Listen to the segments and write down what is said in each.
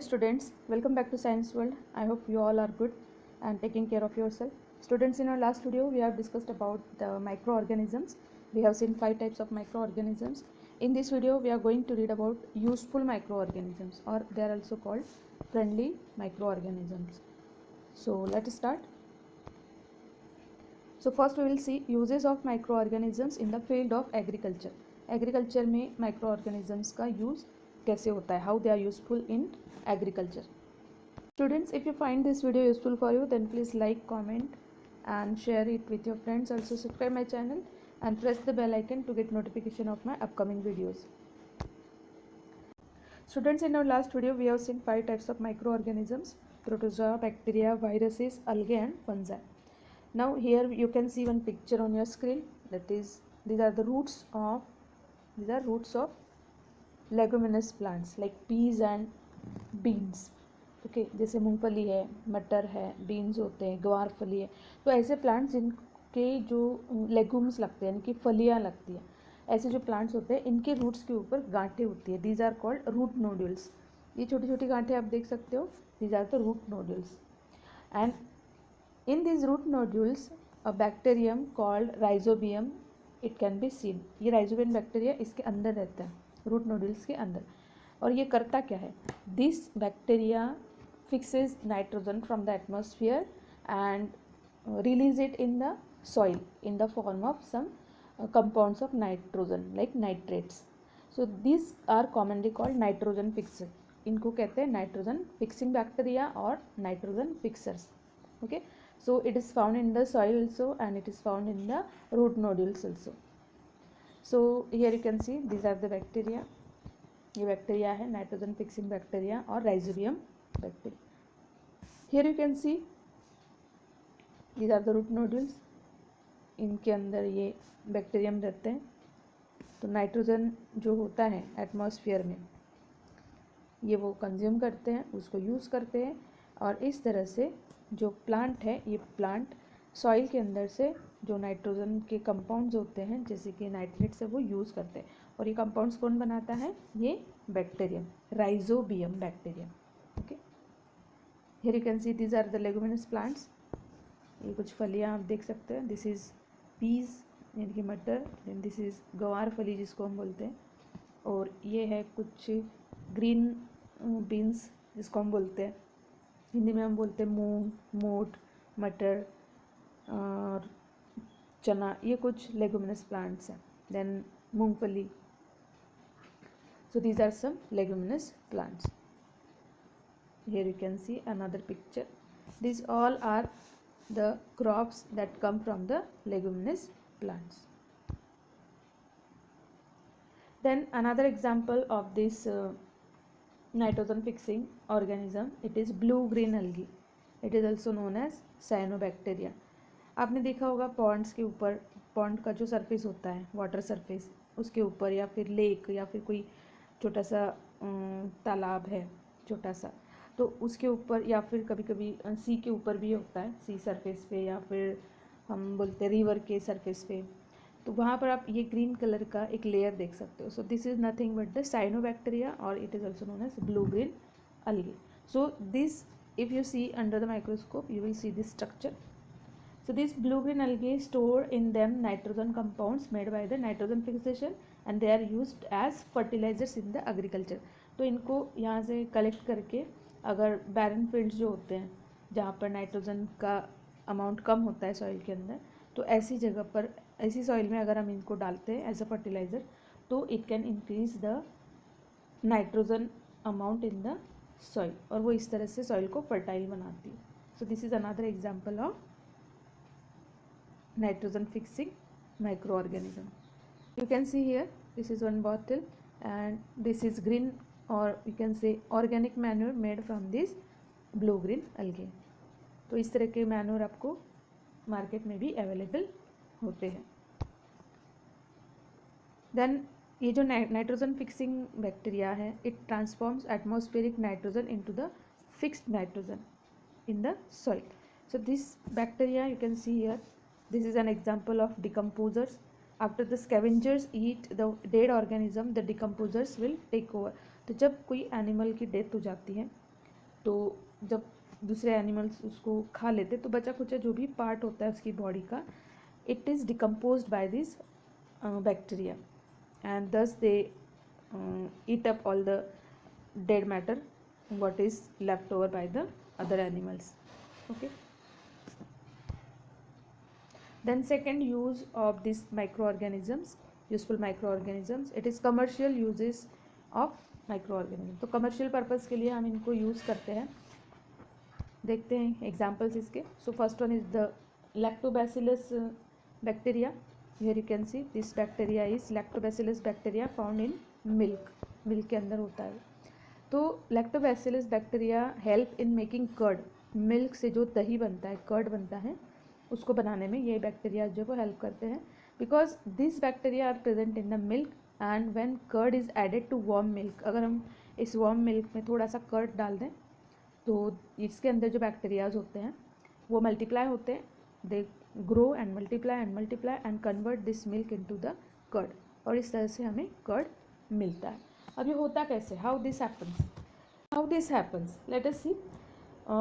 students, welcome back to Science World. I hope you all are good and taking care of yourself. Students, in our last video we have discussed about the microorganisms. We have seen 5 types of microorganisms. In this video we are going to read about useful microorganisms, or they are also called friendly microorganisms. So let's start. So first we will see uses of microorganisms in the field of agriculture. Agriculture में microorganisms का use कैसे होता है, how they are useful in agriculture. Students, if you find this video useful for you, then please like, comment and share it with your friends. Also subscribe my channel and press the bell icon to get notification of my upcoming videos. Students, in our last video we have seen 5 types of microorganisms: protozoa, bacteria, viruses, algae and fungi. Now here you can see one picture on your screen. That is, these are roots of leguminous plants like peas and beans. Okay, जैसे मूंगफली है, मटर है, beans होते हैं, ग्वार फली है. तो ऐसे प्लांट्स जिनके जो लेगुम्स लगते हैं, इनकी फलियाँ लगती हैं, ऐसे जो प्लांट्स होते हैं इनके रूट्स के ऊपर गांठें होती है. These are called root nodules. ये छोटी छोटी गांठें आप देख सकते हो. These are the root nodules. And in this root nodules a bacterium called rhizobium it can be seen. ये राइजोबियम बैक्टीरिया इसके अंदर रहता है, रूट नोड्यूल्स के अंदर. और ये करता क्या है? This bacteria fixes nitrogen from the atmosphere and release it in the soil in the form of some compounds of nitrogen like nitrates. So these are commonly called nitrogen fixer. इनको कहते हैं नाइट्रोजन फिक्सिंग बैक्टीरिया और nitrogen fixers. Okay, so it is found in the soil also and it is found in the root nodules also. So here you can see these are the bacteria. ये bacteria है, nitrogen fixing bacteria और rhizobium bacteria. Here you can see these are the root nodules. इनके अंदर ये bacterium रहते हैं. तो nitrogen जो होता है एटमॉस्फेयर में, ये वो कंज्यूम करते हैं, उसको यूज़ करते हैं. और इस तरह से जो प्लांट है, ये प्लांट सॉइल के अंदर से जो नाइट्रोजन के कंपाउंड्स होते हैं जैसे कि नाइट्रेट्स है, वो यूज़ करते हैं. और ये कंपाउंड्स कौन बनाता है? ये bacterium, rhizobium bacterium. Okay, here you can see these are the leguminous plants. ये कुछ फलियाँ आप देख सकते हैं. दिस इज़ पीज यानी कि मटर. देन दिस इज़ गवार फली जिसको हम बोलते हैं. और ये है कुछ ग्रीन बीन्स जिसको हम बोलते हैं, हिंदी में हम बोलते हैं मूंग, मोठ, मटर और चना. ये कुछ लेगुमिनस प्लांट्स हैं. देन मूंगफली. So these are some leguminous plants. Here you can see another picture. These all are the crops that come from the leguminous plants. Then another example of this nitrogen fixing organism, it is blue green algae. It is also known as cyanobacteria. आपने देखा होगा Pond's के ऊपर, pond का जो surface होता है, water surface, उसके ऊपर या फिर लेक या फिर कोई छोटा सा तालाब है छोटा सा, तो उसके ऊपर या फिर कभी कभी सी के ऊपर भी होता है, सी सरफेस पे या फिर हम बोलते हैं रिवर के सरफेस पे. तो वहाँ पर आप ये ग्रीन कलर का एक लेयर देख सकते हो. So this is nothing but the cyanobacteria और it is also known as blue green algae. So this, if you see under the microscope, you will see this structure. So these blue green algae store in them nitrogen compounds made by the nitrogen fixation and they are used as fertilizers in the agriculture. तो इनको यहाँ से collect करके, अगर बैरन fields जो होते हैं जहाँ पर नाइट्रोजन का अमाउंट कम होता है सॉइल के अंदर, तो ऐसी जगह पर, ऐसी सॉइल में अगर हम इनको डालते हैं एज अ फर्टिलाइज़र, तो it can increase the nitrogen amount in the soil और वो इस तरह से सॉइल को फर्टाइल बनाती है. सो this is another example of nitrogen fixing microorganism. You can see here this is one bottle and this is green, or you can say organic manure made from this blue green algae. तो इस तरह के manure आपको market में भी available होते हैं. Then ये जो नाइट्रोजन फिक्सिंग बैक्टीरिया है, it transforms atmospheric nitrogen into the fixed nitrogen in the soil. So this bacteria you can see here. This is an example of decomposers. After the scavengers eat the dead organism, the decomposers will take over. तो जब कोई animal की death हो जाती है तो जब दूसरे एनिमल्स उसको खा लेते तो बचा कुचा जो भी पार्ट होता है उसकी बॉडी का, it is decomposed by this bacteria, and thus they eat up all the dead matter what is left over by the other animals. Okay, then second use of these microorganisms, useful microorganisms, it is commercial uses of microorganisms. तो commercial purpose के लिए हम इनको use करते हैं. देखते हैं examples इसके. So first one is the lactobacillus bacteria. Here you can see this bacteria is lactobacillus bacteria found in milk. Milk के अंदर होता है. तो lactobacillus bacteria help in making curd. Milk से जो दही बनता है, कर्ड बनता है, उसको बनाने में ये बैक्टीरिया जो वो हेल्प करते हैं. Because this bacteria are present in the milk and when curd is added to warm milk, अगर हम इस वार्म मिल्क में थोड़ा सा कर्ड डाल दें तो इसके अंदर जो बैक्टीरियाज होते हैं वो मल्टीप्लाई होते हैं. They grow and multiply and convert this milk into the curd, और इस तरह से हमें कर्ड मिलता है. अब ये होता कैसे, how this happens, let us see.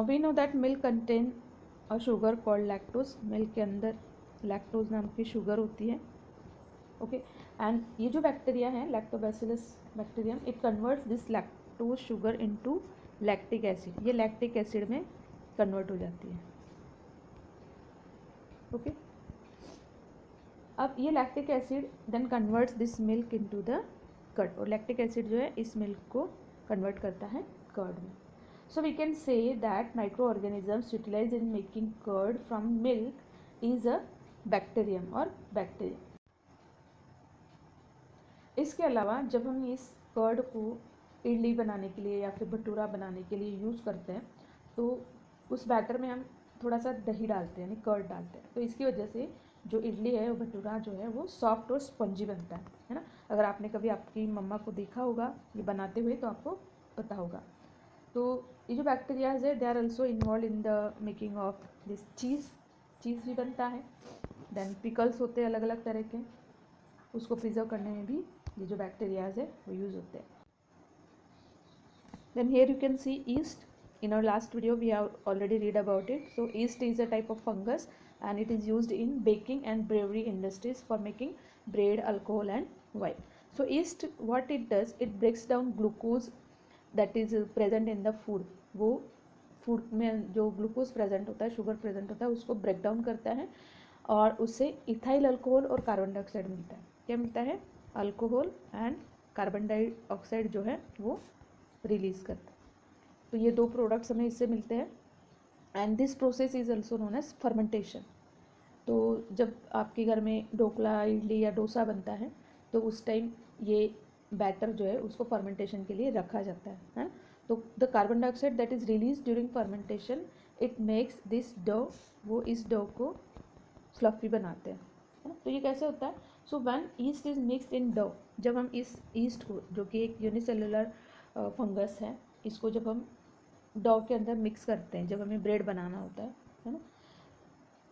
We know that milk contain a sugar called lactose. Milk के अंदर लैक्टोज नाम की शुगर होती है. ओके, एंड ये जो बैक्टीरिया है lactobacillus bacterium, it converts this lactose sugar into lactic acid. ये लैक्टिक एसिड में कन्वर्ट हो जाती है. ओके, अब ये lactic acid then converts this milk into the curd, और लैक्टिक एसिड जो है इस मिल्क को कन्वर्ट करता है कर्ड में. So we can say that micro organisms utilize in making curd from milk is a bacterium और बैक्टीरिया. इसके अलावा जब हम इस कर्ड को इडली बनाने के लिए या फिर भटूरा बनाने के लिए यूज़ करते हैं तो उस बैटर में हम थोड़ा सा दही डालते हैं, यानी कर्ड डालते हैं. तो इसकी वजह से जो इडली है, वो भटूरा जो है वो सॉफ्ट और स्पंजी बनता है ना. अगर आपने कभी आपकी मम्मा को देखा होगा ये बनाते हुए तो आपको पता होगा. तो ये जो बैक्टीरियाज है they are also involve in the making of this चीज़ भी बनता है. देन पिकल्स होते हैं अलग अलग तरह के, उसको प्रिजर्व करने में भी ये जो बैक्टीरियाज है वो यूज़ होते हैं. Then here you can see yeast. In our last video we have already read about it. So yeast is a type of fungus and it is used in baking and brewery industries for making bread, alcohol and wine. So yeast, what it does, it breaks down glucose that is present in the food. वो food में जो glucose present होता है, sugar present होता है, उसको break down करता है और उससे इथाइल अल्कोहल और कार्बन डाइऑक्साइड मिलता है. क्या मिलता है, अल्कोहल एंड कार्बन डाइऑक्साइड जो है वो रिलीज़ करता है. तो ये दो प्रोडक्ट्स हमें इससे मिलते हैं. And this process is also known as fermentation. तो जब आपके घर में ढोकला, इडली या डोसा बनता है तो उस टाइम ये बैटर जो है उसको फर्मेंटेशन के लिए रखा जाता है. तो the carbon dioxide that is release during fermentation it makes this dough, वो इस डो को फ्लफी बनाते हैं, है ना. तो ये कैसे होता है, so when yeast is mixed in dough, जब हम इस ईस्ट को, जो कि एक यूनिसेलुलर फंगस है, इसको जब हम डो के अंदर मिक्स करते हैं, जब हमें ब्रेड बनाना होता है ना,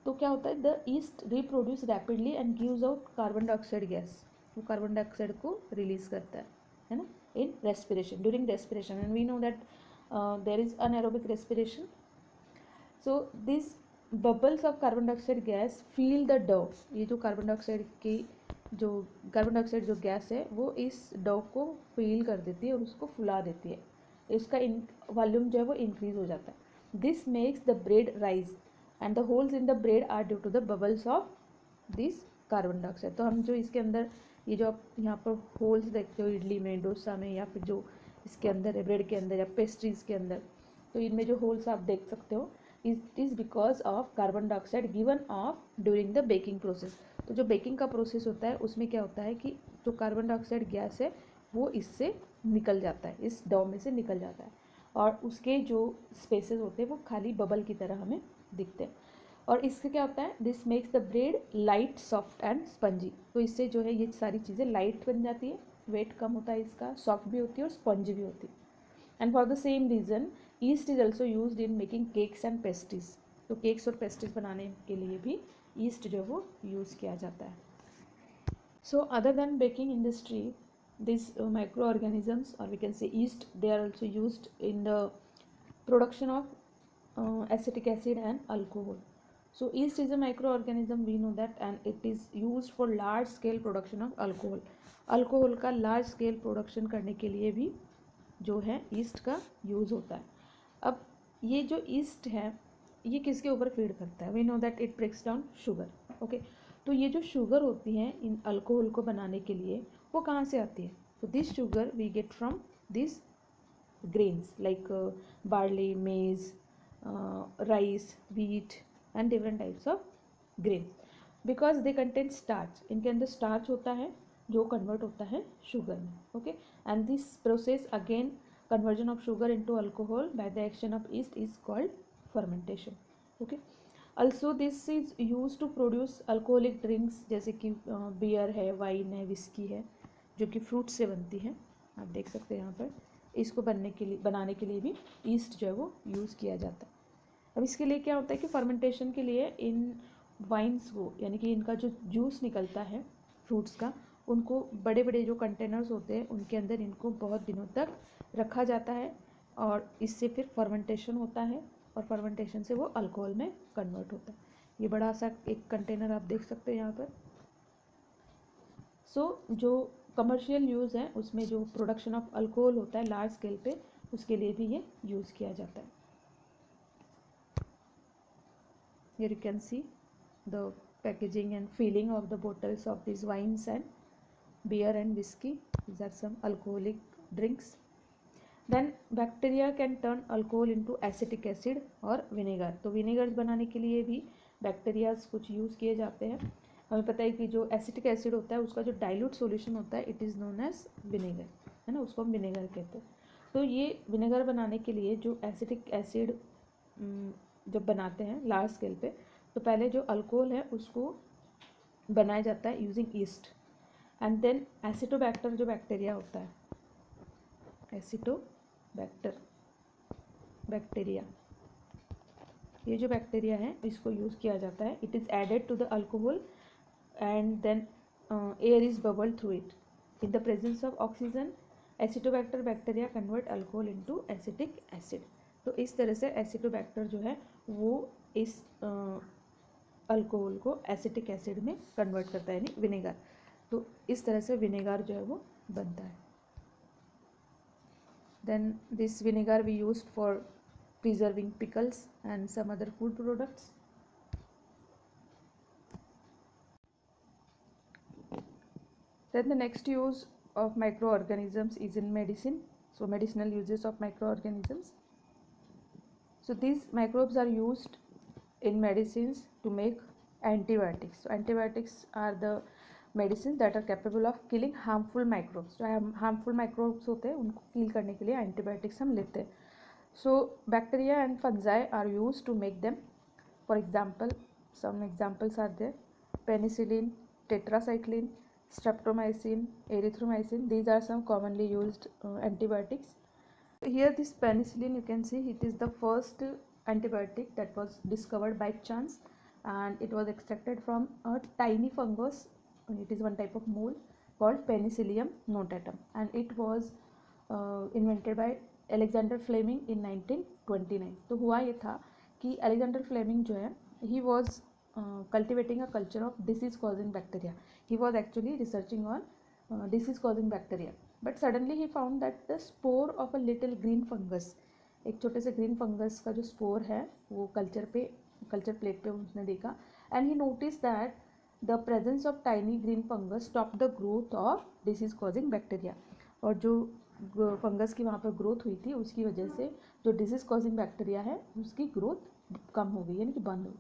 तो क्या होता है, the yeast reproduce rapidly and gives out carbon dioxide gas. वो कार्बन डाइऑक्साइड को रिलीज करता है ना, in respiration, during respiration. And we know that there is anaerobic respiration. So this bubbles of carbon dioxide gas fill the dough. ये जो carbon dioxide जो gas है वो इस डो को फील कर देती है और उसको फुला देती है. इसका वॉल्यूम जो है वो इंक्रीज हो जाता है. This makes the bread rise and the holes in the bread are due to the bubbles of this carbon dioxide. तो हम जो इसके अंदर ये जो आप यहाँ पर होल्स देखते हो इडली में, डोसा में, या फिर जो इसके अंदर है ब्रेड के अंदर या पेस्ट्रीज के अंदर, तो इनमें जो होल्स आप देख सकते हो, it is because of carbon dioxide given of during the baking process. तो जो बेकिंग का प्रोसेस होता है उसमें क्या होता है कि जो कार्बन डाइऑक्साइड गैस है वो इससे निकल जाता है, इस डो में से निकल जाता है, और उसके जो स्पेसेस होते हैं वो खाली बबल की तरह हमें दिखते हैं. और इससे क्या होता है, this makes the bread light, soft and spongy. तो इससे जो है ये सारी चीज़ें लाइट बन जाती है, वेट कम होता है इसका, सॉफ्ट भी होती है और स्पंजी भी होती है. And for the same reason east is also used in making cakes and pastries. तो केक्स और पेस्ट्रीज बनाने के लिए भी ईस्ट जो है वो यूज़ किया जाता है. So other than baking industry, these microorganisms, or we can say yeast, they are also used in the production of acetic acid and alcohol. So yeast is a microorganism, we know that, and it is used for large scale production of alcohol. Alcohol का large scale production करने के लिए भी जो है east का use होता है. अब ये जो ईस्ट है ये किसके ऊपर फीड करता है? We know that it breaks down sugar. Okay, तो ये जो शुगर होती है इन अल्कोहल को बनाने के लिए वो कहाँ से आती है? तो this sugar we get from this grains like barley, maize, rice, wheat and different types of grains because they contain starch. इनके अंदर starch होता है जो convert होता है sugar में. Okay, and this process again conversion of sugar into alcohol by the action of yeast is called fermentation. Okay, also this is used to produce alcoholic drinks जैसे कि beer है, wine है, whiskey है जो कि fruit से बनती है. आप देख सकते हैं यहाँ पर इसको बनाने के लिए भी ईस्ट जो है वो यूज़ किया जाता है. अब इसके लिए क्या होता है कि फर्मेंटेशन के लिए इन वाइन्स को यानी कि इनका जो जूस निकलता है फ्रूट्स का उनको बड़े बड़े जो कंटेनर्स होते हैं उनके अंदर इनको बहुत दिनों तक रखा जाता है और इससे फिर फर्मेंटेशन होता है और फर्मेंटेशन से वो अल्कोहल में कन्वर्ट होता है. ये बड़ा सा एक कंटेनर आप देख सकते हैं यहाँ पर. जो कमर्शियल यूज़ है उसमें जो प्रोडक्शन ऑफ अल्कोहल होता है लार्ज स्केल पे उसके लिए भी ये यूज़ किया जाता है. Here you can see the packaging and filling of the bottles of these wines and beer and whiskey. These are some alcoholic drinks. Then bacteria can turn alcohol into acetic acid और vinegar. तो विनेगर्स बनाने के लिए भी bacterias कुछ use किए जाते हैं. हमें पता है कि जो एसिटिक एसिड होता है उसका जो डाइल्यूट सॉल्यूशन होता है it is known as vinegar, है ना, उसको हम विनेगर कहते हैं. तो ये विनेगर बनाने के लिए जो एसिटिक एसिड जब बनाते हैं लार्ज स्केल पे तो पहले जो अल्कोहल है उसको बनाया जाता है using yeast and then acetobacter जो बैक्टीरिया होता है बैक्टीरिया ये जो बैक्टीरिया है इसको यूज़ किया जाता है. It is added to the alcohol and then air is bubbled through it. In the presence of oxygen, Acetobacter bacteria convert alcohol into acetic acid. तो इस तरह से एसिटोबैक्टर जो है वो इस अल्कोहल को एसिटिक एसिड में कन्वर्ट करता है यानी विनेगर. तो इस तरह से विनेगर जो है वो बनता है. Then this vinegar we used for preserving pickles and some other food products. Then the next use of microorganisms is in medicine. So medicinal uses of microorganisms. So these microbes are used in medicines to make antibiotics. So antibiotics are the medicines that are capable of killing harmful microbes. जो harmful microbes होते हैं उनको kill करने के लिए antibiotics हम लेते हैं. So bacteria and fungi are used to make them. For example, some examples are there: penicillin, tetracycline, streptomycin, erythromycin. These are some commonly used antibiotics. Here this penicillin, you can see it is the first antibiotic that was discovered by chance and it was extracted from a tiny fungus. It is one type of mold called Penicillium notatum and it was invented by Alexander Fleming in 1929. तो हुआ ये था कि Alexander Fleming जो है he was cultivating a culture of disease causing bacteria. He was actually researching on disease causing bacteria, but suddenly he found that the spore of a little green fungus, एक छोटे से green fungus का जो spore है वो culture plate पे उसने देखा and he noticed that the presence of tiny green fungus stopped the growth of disease causing bacteria. और जो फंगस की वहाँ पर ग्रोथ हुई थी उसकी वजह से जो डिजीज कॉजिंग बैक्टीरिया है उसकी ग्रोथ कम हो गई यानी कि बंद हो गई.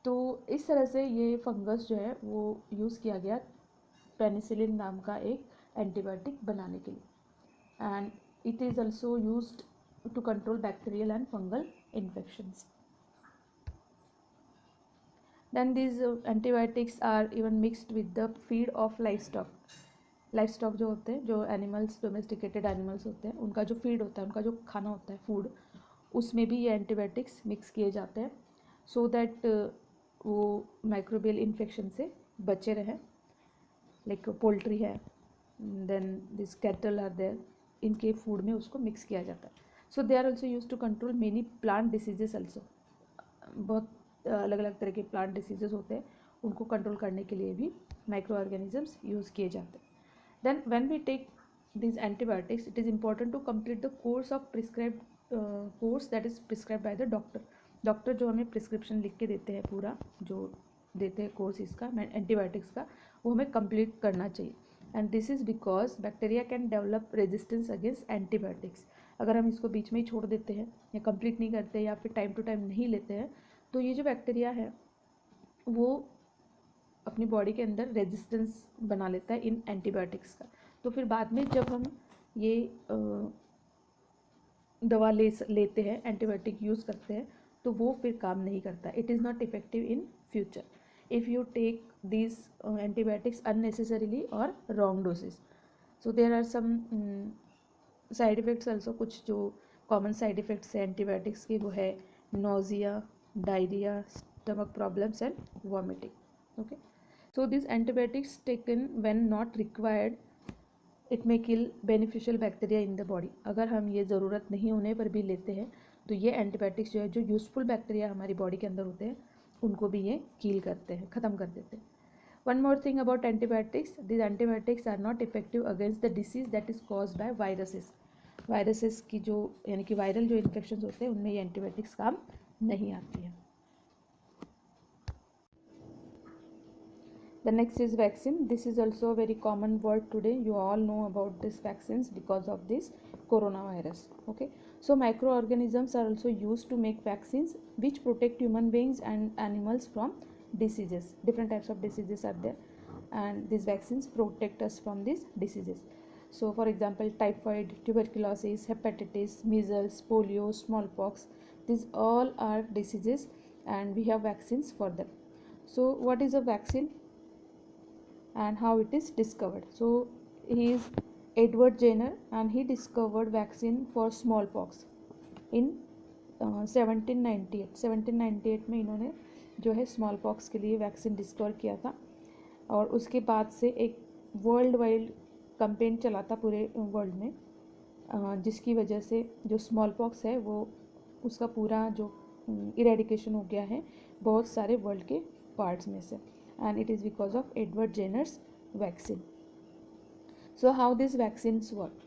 तो इस तरह से ये फंगस जो है वो यूज़ किया गया पेनिसिलिन नाम का एक एंटीबायोटिक बनाने के लिए and it is also used to control bacterial and fungal infections. Then these antibiotics are even mixed with the feed of livestock. Livestock जो होते हैं, जो एनिमल्स डोमेस्टिकेटेड एनिमल्स होते हैं, उनका जो फीड होता है, उनका जो खाना होता है फूड, उसमें भी ये एंटीबायोटिक्स मिक्स किए जाते हैं सो दैट वो माइक्रोबियल इन्फेक्शन से बचे रहें. लाइक पोल्ट्री है, then this cattle are there, इनके फूड में उसको मिक्स किया जाता है. So they are also use to control many plant diseases also. बहुत अलग अलग तरह के प्लांट डिसीजेस होते हैं, उनको कंट्रोल करने के लिए भी माइक्रो ऑर्गेनिजम्स यूज़ किए जाते हैं। Then when we take these antibiotics, it is important to complete the course of prescribed course that is prescribed by the doctor. Doctor जो हमें प्रिस्क्रिप्शन लिख के देते हैं, पूरा जो देते हैं कोर्स इसका एंटीबायोटिक्स का, वो हमें कंप्लीट करना चाहिए। And this is because bacteria can develop resistance against antibiotics. अगर हम इसको बीच में ही छोड़ देते हैं या कंप्लीट नहीं करते या फिर टाइम टू टाइम नहीं लेते हैं, तो ये जो बैक्टीरिया है वो अपनी बॉडी के अंदर रेजिस्टेंस बना लेता है इन एंटीबायोटिक्स का। तो फिर बाद में जब हम ये दवा लेते हैं, एंटीबायोटिक यूज़ करते हैं, तो वो फिर काम नहीं करता। It is not effective in future if you take these antibiotics unnecessarily or wrong doses. So there are some side effects also. कुछ जो कॉमन साइड इफ़ेक्ट्स है एंटीबायोटिक्स की वो है nausea, diarrhea, stomach problems and vomiting. Okay, so these antibiotics taken when not required, it may kill beneficial bacteria in the body. अगर हम ये ज़रूरत नहीं होने पर भी लेते हैं तो ये एंटीबायोटिक्स जो है, जो यूज़फुल बैक्टीरिया हमारी बॉडी के अंदर होते हैं, उनको भी ये किल करते हैं, ख़त्म कर देते हैं। One more thing about antibiotics, these antibiotics are not effective against the disease that is caused by viruses. Viruses की जो यानी कि वायरल जो इन्फेक्शन होते हैं उनमें ये एंटीबायोटिक्स काम नहीं आती है। The next is vaccine. This is also a very common word today. You all know about these vaccines because of this coronavirus. Okay, so microorganisms are also used to make vaccines which protect human beings and animals from diseases. Different types of diseases are there, and these vaccines protect us from these diseases. So for example, typhoid, tuberculosis, hepatitis, measles, polio, smallpox, these all are diseases and we have vaccines for them. So what is a vaccine and how it is discovered? So he is Edward Jenner and he discovered vaccine for smallpox in 1798 में इन्होंने जो है small pox के लिए vaccine discover किया था। और उसके बाद से एक वर्ल्ड वाइड कैंपेन चला था पूरे वर्ल्ड में, जिसकी वजह से जो स्मॉल पॉक्स है वो उसका पूरा जो इरेडिकेशन हो गया है बहुत सारे वर्ल्ड के पार्ट्स में से, and it is because of Edward genres vaccine. So how this vaccines work?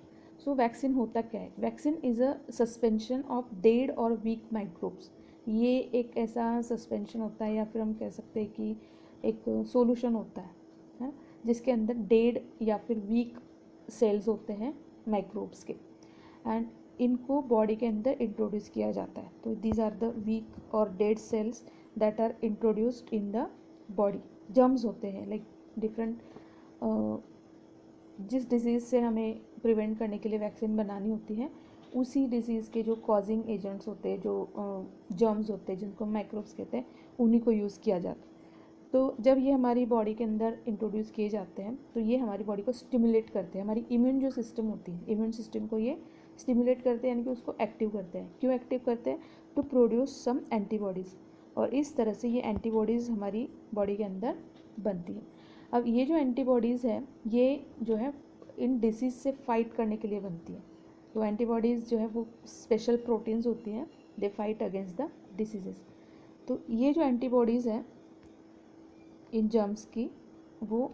So vaccine होता क्या है? Vaccine is a suspension of dead और वीक माइक्रोब्स। ये एक ऐसा सस्पेंशन होता है या फिर हम कह सकते हैं कि एक सॉल्यूशन होता है जिसके अंदर डेड या फिर वीक सेल्स होते हैं माइक्रोब्स के, एंड इनको बॉडी के अंदर इंट्रोड्यूस किया जाता है। तो दीज आर द वीक और dead cells that are introduced in the body. Germs होते हैं लाइक डिफरेंट, जिस डिजीज़ से हमें प्रिवेंट करने के लिए वैक्सीन बनानी होती है, उसी डिजीज़ के जो कॉजिंग एजेंट्स होते हैं, जो जर्म्स होते हैं जिनको माइक्रोब्स कहते हैं, उन्हीं को यूज़ किया जाता है। तो जब ये हमारी बॉडी के अंदर इंट्रोड्यूस किए जाते हैं तो ये हमारी बॉडी को स्टिमुलेट करते हैं। हमारी इम्यून जो सिस्टम होती है, इम्यून सिस्टम को ये स्टिमुलेट करते हैं, यानी कि उसको एक्टिव करते हैं। क्यों एक्टिव करते हैं? टू प्रोड्यूस सम एंटीबॉडीज़, और इस तरह से ये एंटीबॉडीज़ हमारी बॉडी के अंदर बनती है। अब ये जो एंटीबॉडीज़ है ये जो है इन डिसीज़ से फाइट करने के लिए बनती है। तो एंटीबॉडीज़ जो है वो स्पेशल प्रोटीन्स होती हैं, they fight against the diseases. तो ये जो एंटीबॉडीज़ है इन जर्म्स की, वो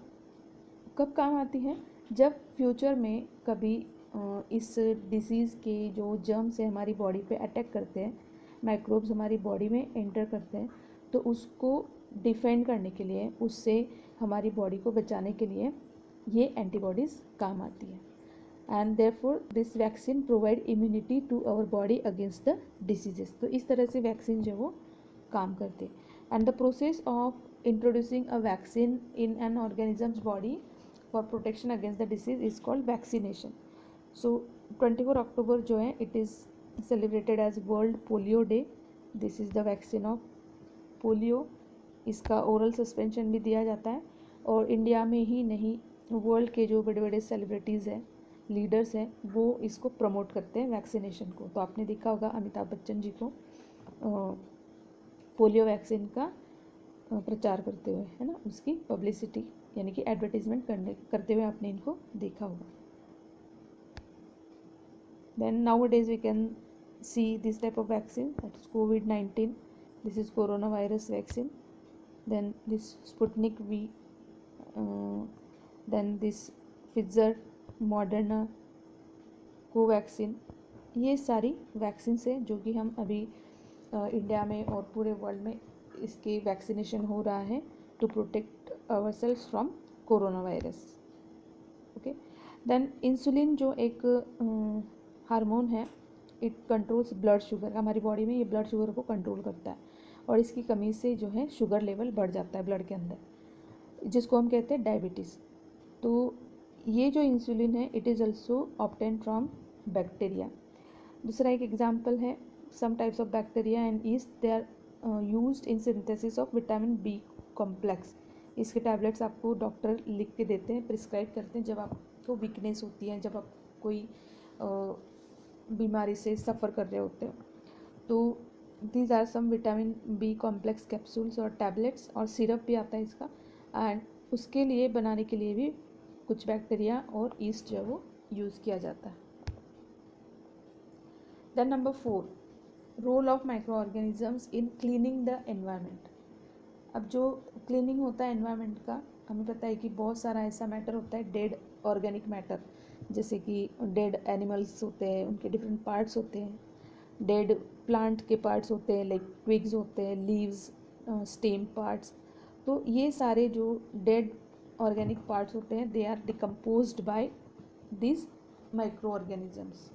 कब काम आती है? जब फ्यूचर में कभी इस डिसीज़ के जो जर्म्स है हमारी बॉडी पे अटैक करते हैं, माइक्रोब्स हमारी बॉडी में एंटर करते हैं, तो उसको डिफेंड करने के लिए, उससे हमारी बॉडी को बचाने के लिए ये एंटीबॉडीज़ काम आती है। And therefore this vaccine provide immunity to our body against the diseases. तो इस तरह से वैक्सीन जो वो काम करते हैं। And the process of introducing a vaccine in an organism's body for protection against the disease is called vaccination. So 24 October जो है it is celebrated as World Polio Day. This is the vaccine of polio. इसका oral suspension भी दिया जाता है, और India में ही नहीं वर्ल्ड के जो बड़े बड़े सेलिब्रिटीज़ हैं, लीडर्स हैं, वो इसको प्रमोट करते हैं वैक्सीनेशन को। तो आपने देखा होगा अमिताभ बच्चन जी को पोलियो वैक्सीन का प्रचार करते हुए, है ना, उसकी पब्लिसिटी यानी कि एडवर्टीजमेंट करते हुए आपने इनको देखा होगा। Then now days we can see this type of vaccine, that is COVID-19. This is coronavirus vaccine. Then this Sputnik V, then this Pfizer, Moderna, Covaxin, ये सारी वैक्सीन है जो कि हम अभी इंडिया में और पूरे वर्ल्ड में इसकी वैक्सीनेशन हो रहा है to protect our cells from corona virus. Okay. Then insulin जो एक हार्मोन है, इट कंट्रोल्स ब्लड शुगर. हमारी बॉडी में ये ब्लड शुगर को कंट्रोल करता है और इसकी कमी से जो है शुगर लेवल बढ़ जाता है ब्लड के अंदर, जिसको हम कहते हैं डायबिटीज़. तो ये जो इंसुलिन है it is also obtain from bacteria. दूसरा एक एग्जाम्पल है some types of bacteria and yeast, they are used in synthesis of vitamin B complex. इसके टैबलेट्स आपको डॉक्टर लिख के देते हैं, प्रिस्क्राइब करते हैं जब आपको वीकनेस होती है, जब आप कोई बीमारी से सफ़र कर रहे होते हो. तो these are some vitamin B complex capsules और टैबलेट्स, और सिरप भी आता है इसका. एंड उसके लिए बनाने के लिए भी कुछ बैक्टीरिया और ईस्ट जो है वो यूज़ किया जाता है. Then number 4, role of micro organisms in cleaning the environment. अब जो क्लीनिंग होता है एनवायरनमेंट का, हमें पता है कि बहुत सारा ऐसा मैटर होता है, डेड ऑर्गेनिक मैटर, जैसे कि डेड एनिमल्स होते हैं, उनके डिफरेंट पार्ट्स होते हैं, डेड प्लांट के पार्ट्स होते हैं लाइक ट्विग्स होते हैं, लीव्स, स्टेम पार्ट्स. तो ये सारे जो डेड ऑर्गेनिक पार्ट्स होते हैं they are decomposed by this micro organisms.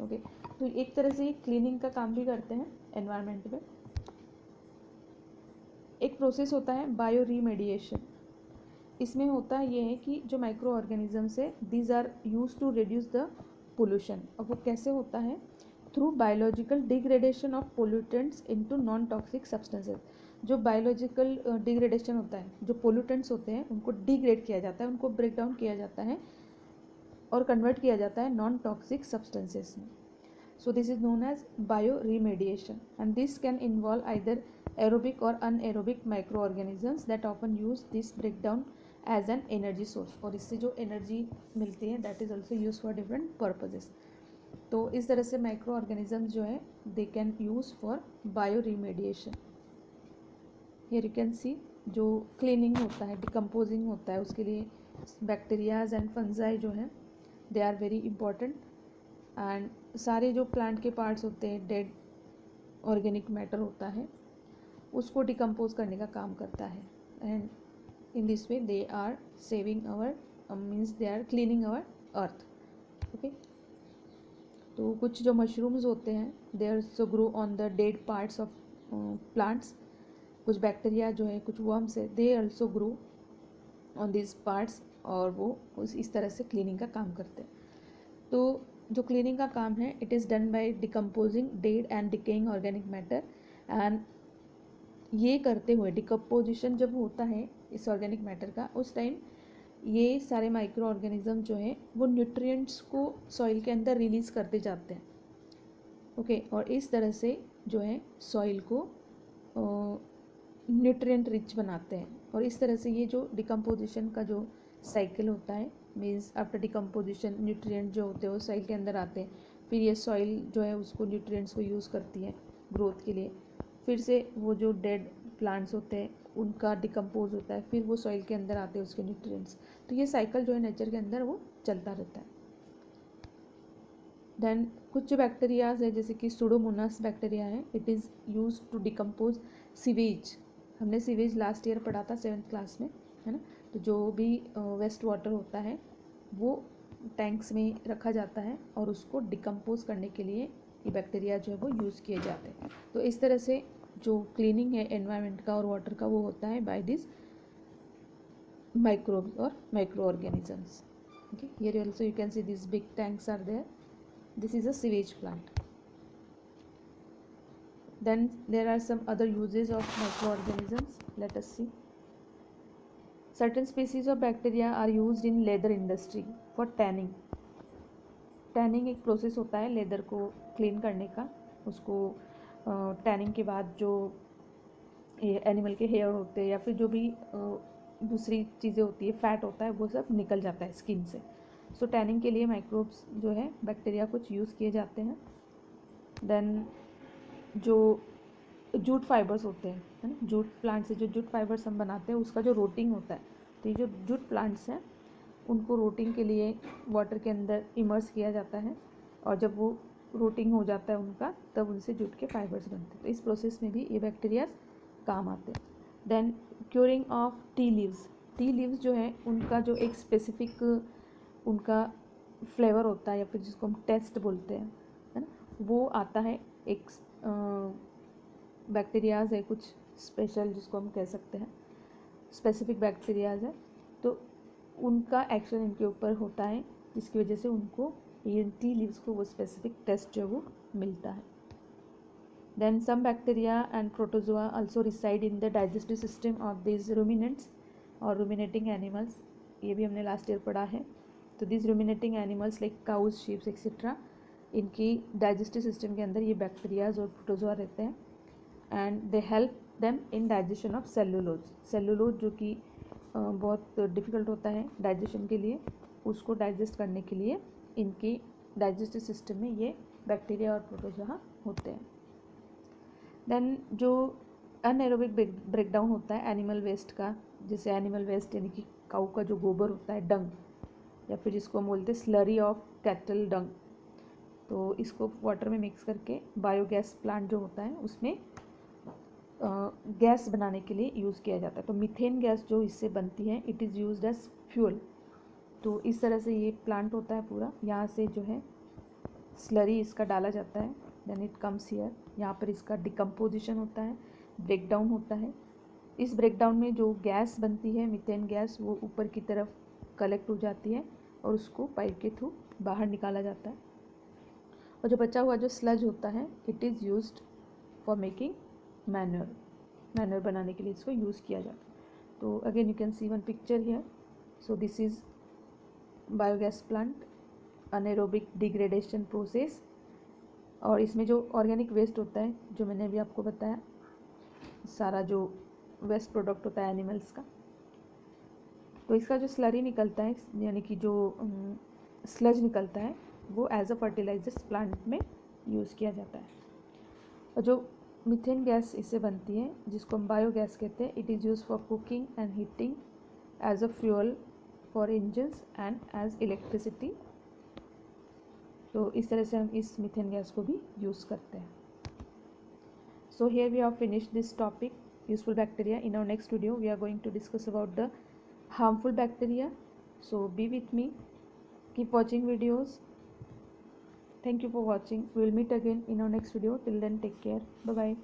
Okay. तो एक तरह से ये क्लीनिंग का काम भी करते हैं एनवायरनमेंट में. एक प्रोसेस होता है बायो रीमेडिएशन. इसमें होता ये है कि जो माइक्रो ऑर्गेनिजम्स है these are use to reduce the pollution. और वो कैसे होता है? Through biological degradation of pollutants into non toxic substances. जो बायोलॉजिकल डिग्रेडेशन होता है, जो पोल्यूटेंट्स होते हैं उनको डिग्रेड किया जाता है, उनको ब्रेक डाउन किया जाता है और कन्वर्ट किया जाता है नॉन टॉक्सिक सब्सटेंसेस में. So this is known as bioremediation, and this can involve either aerobic or anaerobic microorganisms that often use this breakdown as an energy source. और इससे जो एनर्जी मिलती है that is also used for different purposes. तो इस तरह से micro organisms जो है they can use for bioremediation. Here you can see जो क्लीनिंग होता है, डिकम्पोजिंग होता है, उसके लिए बैक्टीरियाज एंड फंजाई जो है they are very important. And सारे जो प्लांट के पार्ट्स होते हैं, डेड ऑर्गेनिक मैटर होता है, उसको डिकम्पोज करने का काम करता है. And in this way they are saving our means they are cleaning our earth. Okay. तो कुछ जो मशरूम्स होते हैं they also grow on the dead parts of plants. कुछ बैक्टीरिया जो है, कुछ वर्म्स है, they also grow on this parts और वो इस तरह से क्लीनिंग का काम करते हैं. तो जो क्लीनिंग का काम है it is done by decomposing dead and decaying organic matter. And ये करते हुए डिकम्पोजिशन जब होता है इस ऑर्गेनिक मैटर का, उस टाइम ये सारे माइक्रो ऑर्गेनिज्म जो है वो न्यूट्रिएंट्स को सॉइल के अंदर रिलीज़ करते जाते हैं. ओके. और इस तरह से जो है सॉइल को न्यूट्रिएंट रिच बनाते हैं. और इस तरह से ये जो डिकम्पोजिशन का जो साइकिल होता है, मीन्स आफ्टर डिकम्पोजिशन न्यूट्रिएंट जो होते हैं वो सॉइल के अंदर आते हैं, फिर ये सॉइल जो है उसको न्यूट्रिएंट्स को यूज़ करती है ग्रोथ के लिए, फिर से वो जो डेड प्लांट्स होते हैं उनका डिकम्पोज होता है, फिर वो सॉइल के अंदर आते हैं उसके न्यूट्रिएंट्स. तो ये साइकिल जो है नेचर के अंदर वो चलता रहता है. देन कुछ जो बैक्टीरियाज है जैसे कि सुडोमोनास बैक्टीरिया है, it is use to decompose sewage. हमने सीवेज लास्ट ईयर पढ़ा था 7th क्लास में, है ना. तो जो भी वेस्ट वाटर होता है वो टैंक्स में रखा जाता है और उसको डिकम्पोज करने के लिए ये बैक्टीरिया जो है वो यूज़ किए जाते हैं. तो इस तरह से जो क्लीनिंग है एनवायरनमेंट का और वाटर का वो होता है बाय दिस माइक्रोब्स और micro organisms. Okay. Here also you can see this big tanks are there. This is a sewage plant. Then there are some other uses of microorganisms. Let us see. Certain species of bacteria are used in leather industry for tanning. Tanning एक process होता है leather को clean करने का. उसको tanning के बाद जो एनिमल के हेयर होते हैं या फिर जो भी दूसरी चीज़ें होती है, फैट होता है, वो सब निकल जाता है स्किन से. सो टैनिंग के लिए माइक्रोब्स जो है बैक्टीरिया कुछ यूज़ किए जाते हैं. देन जो जूट फाइबर्स होते हैं, है ना, जूट प्लांट से जो जूट फाइबर्स हम बनाते हैं उसका जो रोटिंग होता है, तो ये जो जूट प्लांट्स हैं उनको रोटिंग के लिए वाटर के अंदर इमर्स किया जाता है, और जब वो रोटिंग हो जाता है उनका, तब उनसे जूट के फाइबर्स बनते हैं। तो इस प्रोसेस में भी ये बैक्टीरिया काम आते हैं। Then curing of tea leaves जो है उनका जो एक स्पेसिफिक उनका फ्लेवर होता है, या फिर जिसको हम टेस्ट बोलते हैं, है ना, वो आता है। एक बैक्टीरियाज है कुछ स्पेशल, जिसको हम कह सकते हैं स्पेसिफिक बैक्टीरियाज है, तो उनका एक्शन इनके ऊपर होता है, जिसकी वजह से उनको ये टी लीव्स को वो स्पेसिफिक टेस्ट जो वो मिलता है। Then some bacteria and protozoa also reside in the digestive system of this ruminants और रूमिनेटिंग एनिमल्स, ये भी हमने लास्ट ईयर पढ़ा है। तो this ruminating animals like cows, sheeps etcetera, इनकी डाइजेस्टिव सिस्टम के अंदर ये बैक्टीरियाज और प्रोटोजोआ रहते हैं, and they help them in digestion of cellulose जो कि बहुत डिफ़िकल्ट होता है डाइजेशन के लिए, उसको डाइजेस्ट करने के लिए इनकी डाइजेस्टिव सिस्टम में ये बैक्टीरिया और प्रोटोजोआ होते हैं। देन जो अनएरोबिक ब्रेकडाउन होता है एनिमल वेस्ट का, जैसे एनिमल वेस्ट यानी कि काऊ का जो गोबर होता है, डंग, या फिर जिसको हम बोलते हैं स्लरी ऑफ कैटल डंग, तो इसको वाटर में मिक्स करके बायोगैस प्लांट जो होता है उसमें गैस बनाने के लिए यूज़ किया जाता है। तो मीथेन गैस जो इससे बनती है, it is used as fuel. तो इस तरह से ये प्लांट होता है पूरा, यहाँ से जो है स्लरी इसका डाला जाता है, देन इट कम्स हियर, यहाँ पर इसका डिकम्पोजिशन होता है, ब्रेकडाउन होता है। इस ब्रेकडाउन में जो गैस बनती है मीथेन गैस, वो ऊपर की तरफ कलेक्ट हो जाती है और उसको पाइप के थ्रू बाहर निकाला जाता है, और जो बचा हुआ जो स्लज होता है, it is used for making manure बनाने के लिए इसको यूज़ किया जाता है। तो again you can C one picture here. So this is biogas plant, anaerobic degradation process, और इसमें जो ऑर्गेनिक वेस्ट होता है, जो मैंने अभी आपको बताया, सारा जो वेस्ट प्रोडक्ट होता है एनिमल्स का, तो इसका जो स्लरी निकलता है, यानी कि जो स्लज निकलता है, वो एज अ फर्टिलाइजर्स प्लांट में यूज़ किया जाता है। और जो मीथेन गैस इससे बनती है, जिसको हम बायोगैस कहते हैं, it is use for cooking and heating, as a fuel for engines and as electricity. तो इस तरह से हम इस मीथेन गैस को भी यूज़ करते हैं। So here we have finished this topic, useful bacteria. In our next video we are going to discuss about the harmful bacteria. So be with me, keep watching videos. Thank you for watching. We will meet again in our next video. Till then, take care. Bye bye.